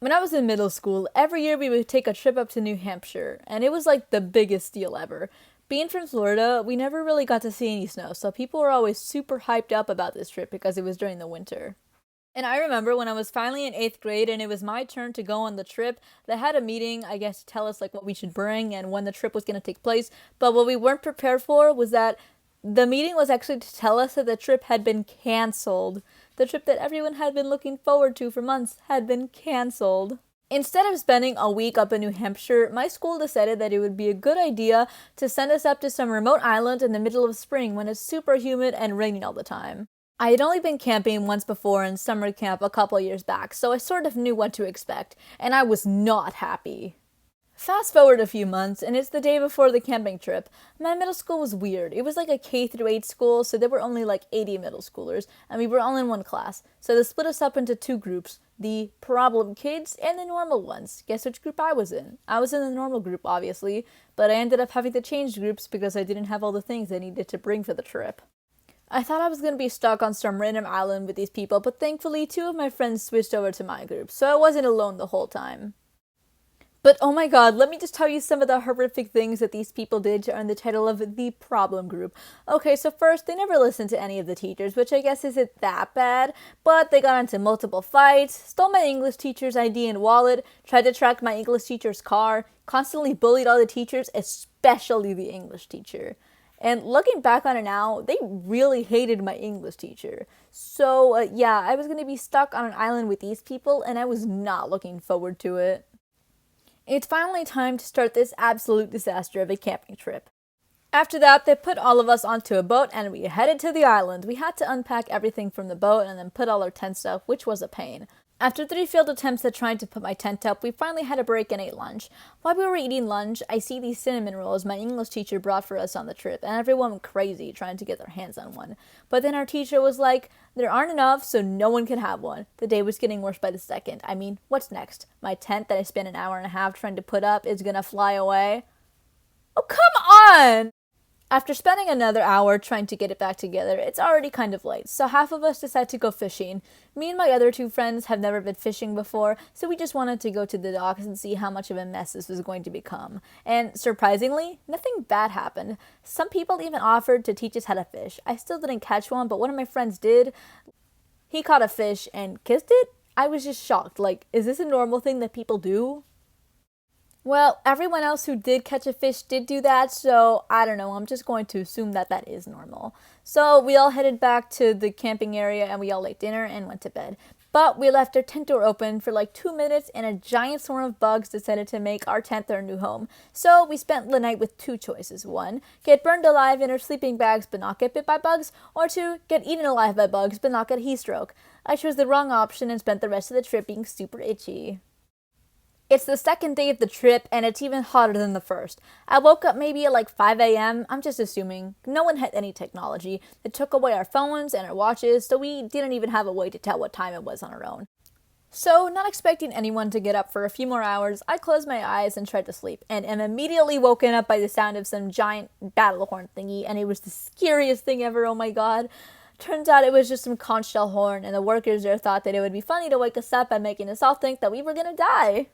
When I was in middle school, every year we would take a trip up to New Hampshire, and it was like the biggest deal ever. Being from Florida, we never really got to see any snow, so people were always super hyped up about this trip because it was during the winter. And I remember when I was finally in 8th grade and it was my turn to go on the trip, they had a meeting, I guess, to tell us like what we should bring and when the trip was going to take place. But what we weren't prepared for was that the meeting was actually to tell us that the trip had been canceled. The trip that everyone had been looking forward to for months had been canceled. Instead of spending a week up in New Hampshire, my school decided that it would be a good idea to send us up to some remote island in the middle of spring when it's super humid and raining all the time. I had only been camping once before in summer camp a couple years back, so I sort of knew what to expect, and I was not happy. Fast forward a few months, and it's the day before the camping trip. My middle school was weird. It was like a K through 8 school, so there were only like 80 middle schoolers, and we were all in one class. So they split us up into two groups, the problem kids and the normal ones. Guess which group I was in? I was in the normal group, obviously, but I ended up having to change groups because I didn't have all the things I needed to bring for the trip. I thought I was going to be stuck on some random island with these people, but thankfully 2 of my friends switched over to my group, so I wasn't alone the whole time. But oh my god, let me just tell you some of the horrific things that these people did to earn the title of the problem group. Okay, so first, they never listened to any of the teachers, which I guess isn't that bad, but they got into multiple fights, stole my English teacher's ID and wallet, tried to track my English teacher's car, constantly bullied all the teachers, especially the English teacher. And looking back on it now, they really hated my English teacher. So, yeah, I was going to be stuck on an island with these people, and I was not looking forward to it. It's finally time to start this absolute disaster of a camping trip. After that, they put all of us onto a boat and we headed to the island. We had to unpack everything from the boat and then put all our tents up, which was a pain. After 3 failed attempts at trying to put my tent up, we finally had a break and ate lunch. While we were eating lunch, I see these cinnamon rolls my English teacher brought for us on the trip, and everyone went crazy trying to get their hands on one. But then our teacher was like, there aren't enough, so no one can have one. The day was getting worse by the second. I mean, what's next? My tent that I spent an hour and a half trying to put up is gonna fly away? Oh, come on! After spending another hour trying to get it back together, it's already kind of late, so half of us decide to go fishing. Me and my other 2 friends have never been fishing before, so we just wanted to go to the docks and see how much of a mess this was going to become. And surprisingly, nothing bad happened. Some people even offered to teach us how to fish. I still didn't catch one, but one of my friends did. He caught a fish and kissed it? I was just shocked. Like, is this a normal thing that people do? Well, everyone else who did catch a fish did do that, so I don't know, I'm just going to assume that that is normal. So we all headed back to the camping area and we all ate dinner and went to bed. But we left our tent door open for like 2 minutes and a giant swarm of bugs decided to make our tent their new home. So we spent the night with two choices. One, get burned alive in our sleeping bags but not get bit by bugs, or two, get eaten alive by bugs but not get a heat stroke. I chose the wrong option and spent the rest of the trip being super itchy. It's the second day of the trip, and it's even hotter than the first. I woke up maybe at like 5 a.m., I'm just assuming. No one had any technology. They took away our phones and our watches, so we didn't even have a way to tell what time it was on our own. So, not expecting anyone to get up for a few more hours, I closed my eyes and tried to sleep, and am immediately woken up by the sound of some giant battle horn thingy, and it was the scariest thing ever, oh my god. Turns out it was just some conch shell horn, and the workers there thought that it would be funny to wake us up by making us all think that we were gonna die.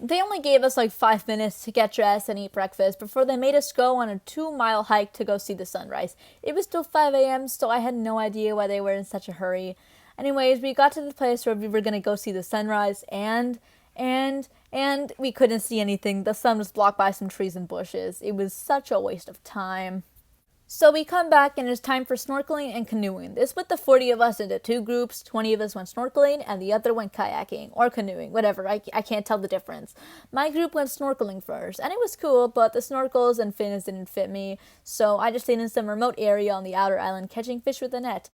They only gave us like 5 minutes to get dressed and eat breakfast before they made us go on a 2 mile hike to go see the sunrise. It was still 5 a.m., so I had no idea why they were in such a hurry. Anyways, we got to the place where we were going to go see the sunrise, and we couldn't see anything. The sun was blocked by some trees and bushes. It was such a waste of time. So we come back and it's time for snorkeling and canoeing. They split the 40 of us into two groups. 20 of us went snorkeling and the other went kayaking or canoeing, whatever. I can't tell the difference. My group went snorkeling first and it was cool, but the snorkels and fins didn't fit me. So I just stayed in some remote area on the outer island catching fish with a net.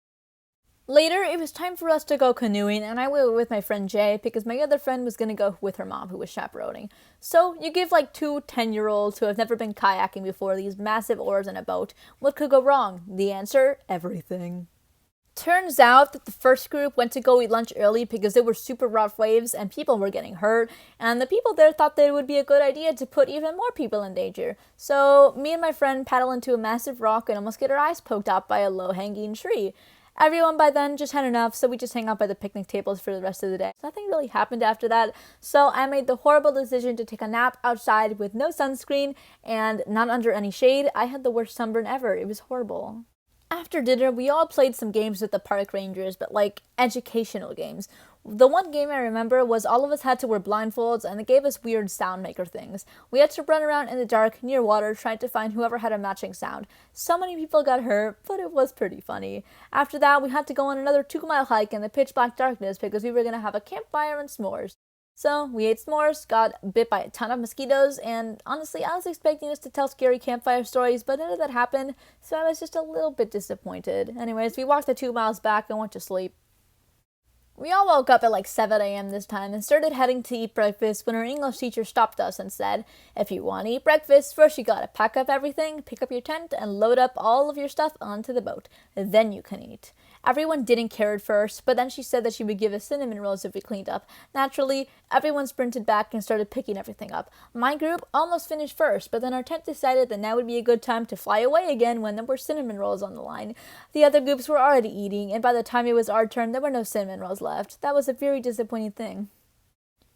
Later, it was time for us to go canoeing, and I went with my friend Jay because my other friend was going to go with her mom, who was chaperoning. So, you give like two 10-year-olds who have never been kayaking before these massive oars in a boat. What could go wrong? The answer? Everything. Turns out that the first group went to go eat lunch early because there were super rough waves and people were getting hurt, and the people there thought that it would be a good idea to put even more people in danger. So, me and my friend paddle into a massive rock and almost get our eyes poked out by a low-hanging tree. Everyone by then just had enough, so we just hang out by the picnic tables for the rest of the day. Nothing really happened after that, so I made the horrible decision to take a nap outside with no sunscreen and not under any shade. I had the worst sunburn ever. It was horrible. After dinner, we all played some games with the park rangers, but like educational games. The one game I remember was all of us had to wear blindfolds and it gave us weird sound maker things. We had to run around in the dark near water trying to find whoever had a matching sound. So many people got hurt, but it was pretty funny. After that, we had to go on another 2-mile hike in the pitch black darkness because we were going to have a campfire and s'mores. So we ate s'mores, got bit by a ton of mosquitoes, and honestly, I was expecting us to tell scary campfire stories, but none of that happened, so I was just a little bit disappointed. Anyways, we walked the 2 miles back and went to sleep. We all woke up at like 7 a.m. this time and started heading to eat breakfast when our English teacher stopped us and said, "If you want to eat breakfast, first you gotta pack up everything, pick up your tent, and load up all of your stuff onto the boat. Then you can eat." Everyone didn't care at first, but then she said that she would give us cinnamon rolls if we cleaned up. Naturally, everyone sprinted back and started picking everything up. My group almost finished first, but then our tent decided that now would be a good time to fly away again when there were cinnamon rolls on the line. The other groups were already eating, and by the time it was our turn, there were no cinnamon rolls left. That was a very disappointing thing.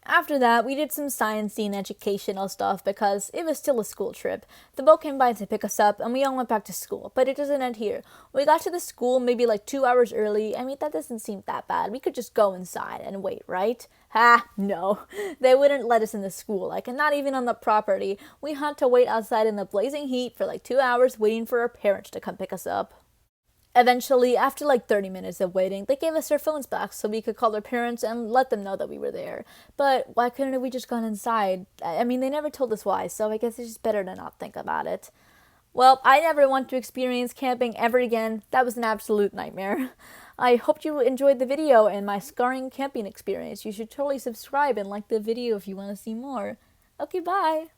After that, we did some sciencey and educational stuff because it was still a school trip. The boat came by to pick us up and we all went back to school, but it doesn't end here. We got to the school maybe like 2 hours early. I mean, that doesn't seem that bad. We could just go inside and wait, right? No. They wouldn't let us in the school, like, and not even on the property. We had to wait outside in the blazing heat for like 2 hours waiting for our parents to come pick us up. Eventually, after like 30 minutes of waiting, they gave us our phones back so we could call our parents and let them know that we were there. But why couldn't we just gone inside? I mean, they never told us why, so I guess it's just better to not think about it. Well, I never want to experience camping ever again. That was an absolute nightmare. I hope you enjoyed the video and my scarring camping experience. You should totally subscribe and like the video if you want to see more. Okay, bye!